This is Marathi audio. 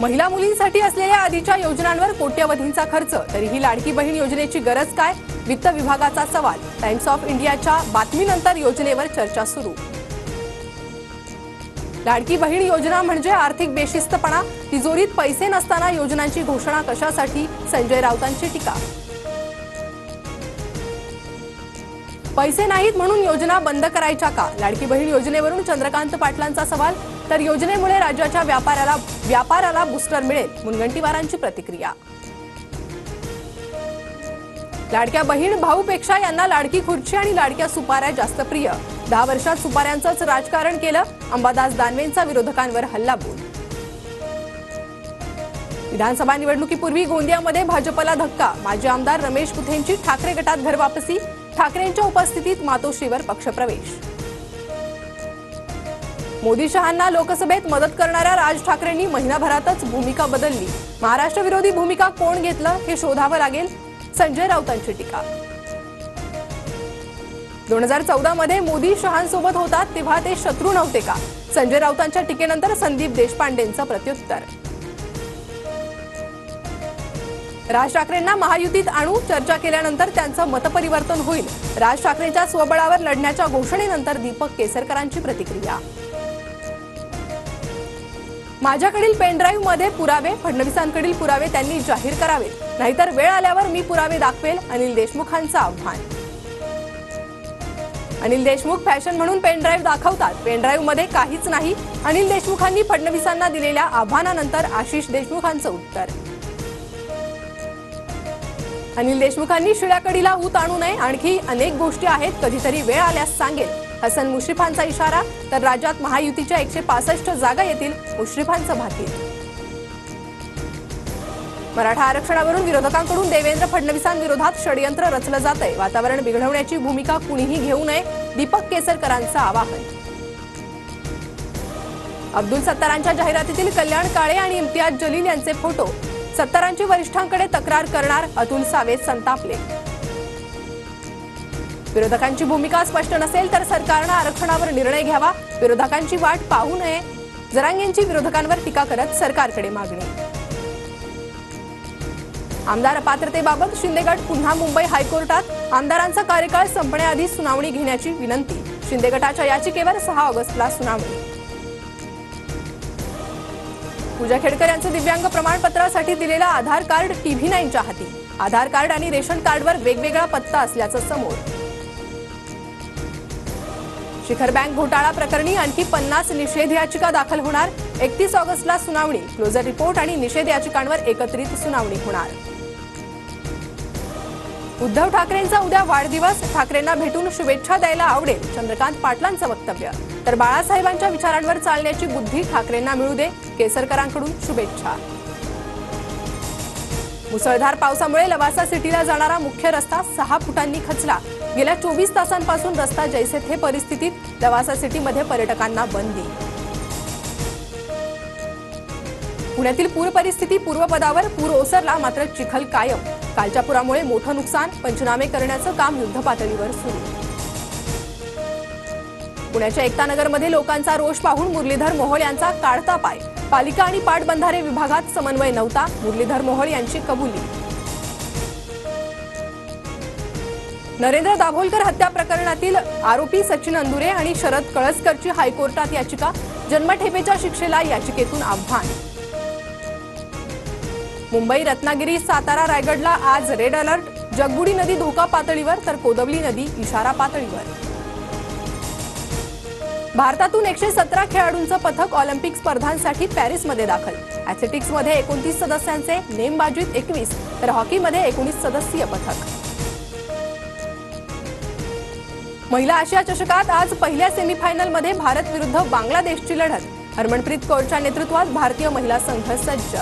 महिला मुलींसाठी असलेल्या आधीच्या योजनांवर कोट्यवधींचा खर्च, तरीही लाडकी बहीण योजनेची गरज काय? वित्त विभागाचा सवाल. टाइम्स ऑफ इंडियाच्या बातमीनंतर योजनेवर चर्चा सुरू. लाडकी बहीण योजना म्हणजे आर्थिक बेशिस्तपणा, तिजोरीत पैसे नसताना योजनांची घोषणा कशासाठी? संजय राऊतांची टीका. पैसे नाहीत म्हणून योजना बंद करायच्या का? लाडकी बहीण योजनेवरून चंद्रकांत पाटलांचा सवाल. तर योजनेमुळे राज्याच्या व्यापाराला बूस्टर मिळेल, मुनगंटीवारांची प्रतिक्रिया. लाडक्या बहीण भाऊपेक्षा यांना लाडकी खुर्ची आणि लाडक्या सुपाऱ्या जास्त प्रिय. 10 वर्षात सुपाऱ्यांचंच राजकारण केलं. अंबादास दानवेंचा विरोधकांवर हल्लाबोल. विधानसभा निवडणुकीपूर्वी गोंदियामध्ये भाजपला धक्का. माजी आमदार रमेश कुथेंची ठाकरे गटात घरवापसी. ठाकरेंच्या उपस्थितीत मातोश्रीवर पक्षप्रवेश. मोदी शहांना लोकसभेत मदत करणाऱ्या राज ठाकरेंनी महिनाभरातच भूमिका बदलली. महाराष्ट्र विरोधी भूमिका कोण घेतलं हे शोधावं लागेल, संजय राऊतांची टीका. 2014 मध्ये मोदी शहांसोबत होतात तेव्हा ते शत्रू नव्हते का? संजय राऊतांच्या टीकेनंतर संदीप देशपांडेंचं प्रत्युत्तर. राज ठाकरेंना महायुतीत आणू, चर्चा केल्यानंतर त्यांचं मतपरिवर्तन होईल. राज ठाकरेंच्या स्वबळावर लढण्याच्या घोषणेनंतर दीपक केसरकरांची प्रतिक्रिया. माझ्याकडील पेनड्राईव्ह मध्ये पुरावे, फडणवीसांकडील पुरावे त्यांनी जाहीर करावेत, नाहीतर वेळ आल्यावर मी पुरावे दाखवेल, अनिल देशमुखांचं आव्हान. अनिल देशमुख फॅशन म्हणून पेनड्राईव्ह दाखवतात, पेनड्राईव्ह मध्ये काहीच नाही. अनिल देशमुखांनी फडणवीसांना दिलेल्या आव्हानानंतर आशिष देशमुखांचं उत्तर. अनिल देशमुखांनी शिळ्याकडीला ऊत आणू नये, आणखी अनेक गोष्टी आहेत, कधीतरी वेळ आल्यास सांगेल, हसन मुश्रीफांचा इशारा. तर राज्यात महायुतीच्या 165 जागा येतील, मुश्रीफांचं भाकीत. मराठा आरक्षणावरून विरोधकांकडून देवेंद्र फडणवीसांविरोधात षडयंत्र रचलं जातंय, वातावरण बिघडवण्याची भूमिका कुणीही घेऊ नये, दीपक केसरकरांचं आवाहन. अब्दुल सत्तारांच्या जाहिरातीतील कल्याण काळे आणि इम्तियाज जलील यांचे फोटो. सत्तारांची वरिष्ठांकडे तक्रार करणार, अतुल सावे संतापले. विरोधकांची भूमिका स्पष्ट नसेल तर सरकारनं आरक्षणावर निर्णय घ्यावा, विरोधकांची वाट पाहू नये. जरांगेंची विरोधकांवर टीका करत सरकारकडे मागणी. आमदार अपात्रतेबाबत शिंदे गट पुन्हा मुंबई हायकोर्टात. आमदारांचा कार्यकाळ संपण्याआधी सुनावणी घेण्याची विनंती. शिंदे गटाच्या याचिकेवर 6 ऑगस्टला सुनावणी. पूजा खेडकर यांचं दिव्यांग प्रमाणपत्रासाठी दिलेलं आधार कार्ड TV9च्या हाती. आधार कार्ड आणि रेशन कार्डवर वेगवेगळा पत्ता असल्याचं समोर. शिखर बँक घोटाळा प्रकरणी आणखी 50 निषेध याचिका दाखल होणार. 31 ऑगस्टला सुनावणी. क्लोजर रिपोर्ट आणि निषेध याचिकांवर एकत्रित सुनावणी होणार. उद्धव ठाकरेंचा उद्या वाढदिवस. ठाकरेंना भेटून शुभेच्छा द्यायला आवडेल, चंद्रकांत पाटलांचं वक्तव्य. तर बाळासाहेबांच्या विचारांवर चालण्याची बुद्धी ठाकरेंना मिळू दे, केसरकरांकडून शुभेच्छा. मुसळधार पावसामुळे लवासा सिटीला जाणारा मुख्य रस्ता 6 फुटांनी खचला. गेल्या 24 तासांपासून रस्ता जैसे थे परिस्थितीत. लवासा सिटीमध्ये पर्यटकांना बंदी. पुण्यातील पूर परिस्थिती पूर्वपदावर. पूर ओसरला मात्र चिखल कायम. कालच्या पुरामुळे मोठं नुकसान. पंचनामे करण्याचं काम युद्धपातळीवर सुरू. पुण्याच्या एकतानगरमध्ये लोकांचा रोष पाहून मुरलीधर मोहोळ यांचा काढता पाय. पालिका आणि पाटबंधारे विभागात समन्वय नव्हता, मुरलीधर मोहोळ यांची कबुली. नरेंद्र दाभोलकर हत्या प्रकरणातील आरोपी सचिन अंदुरे आणि शरद कळसकरची हायकोर्टात याचिका. जन्मठेपेच्या शिक्षेला याचिकेतून आव्हान. मुंबई, रत्नागिरी, सातारा, रायगडला आज रेड अलर्ट. जगबुडी नदी धोका पातळीवर तर कोदवली नदी इशारा पातळीवर. भारतातून 117 खेळाडूंचं पथक ऑलिम्पिक स्पर्धांसाठी पॅरिसमध्ये दाखल. ॲथलेटिक्समध्ये 29 सदस्यांचे, नेमबाजीत 21 तर हॉकीमध्ये 19 सदस्यीय पथक. महिला आशिया चषकात आज पहिल्या सेमीफायनलमध्ये भारत विरुद्ध बांगलादेशची लढत. हरमनप्रीत कौरच्या नेतृत्वात भारतीय महिला संघ सज्ज.